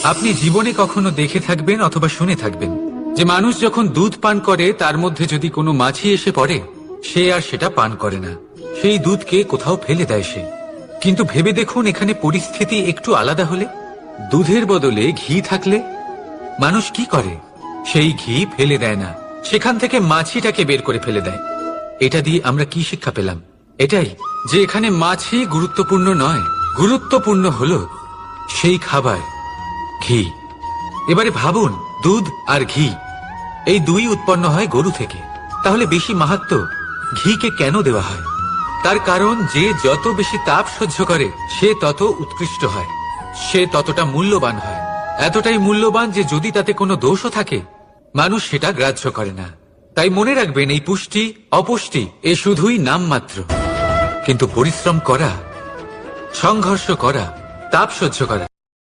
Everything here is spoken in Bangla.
আপনি জীবনে কখনো দেখে থাকবেন অথবা শুনে থাকবেন যে মানুষ যখন দুধ পান করে তার মধ্যে যদি কোনো মাছি এসে পড়ে, সে আর সেটা পান করে না, সেই দুধকে কোথাও ফেলে দেয় সে। কিন্তু ভেবে দেখুন, এখানে পরিস্থিতি একটু আলাদা হলে, দুধের বদলে ঘি থাকলে মানুষ কি করে? সেই ঘি ফেলে দেয় না, সেখান থেকে মাছিটাকে বের করে ফেলে দেয়। এটা দিয়ে আমরা কি শিক্ষা পেলাম? এটাই যে এখানে মাছি গুরুত্বপূর্ণ নয়, গুরুত্বপূর্ণ হলো সেই খাবার, ঘি। এবারে ভাবুন, দুধ আর ঘি এই দুই উৎপন্ন হয় গরু থেকে, তাহলে বেশি মাহাত্ম্য ঘিকে কেন দেওয়া হয়? তার কারণ যে যত বেশি তাপ সহ্য করে সে তত উৎকৃষ্ট হয়, সে ততটা মূল্যবান হয়, এতটাই মূল্যবান যে যদি তাতে কোনো দোষও থাকে মানুষ সেটা গ্রাহ্য করে না। তাই মনে রাখবেন, এই পুষ্টি অপুষ্টি এ শুধুই নামমাত্র, কিন্তু পরিশ্রম করা, সংঘর্ষ করা, তাপ সহ্য করা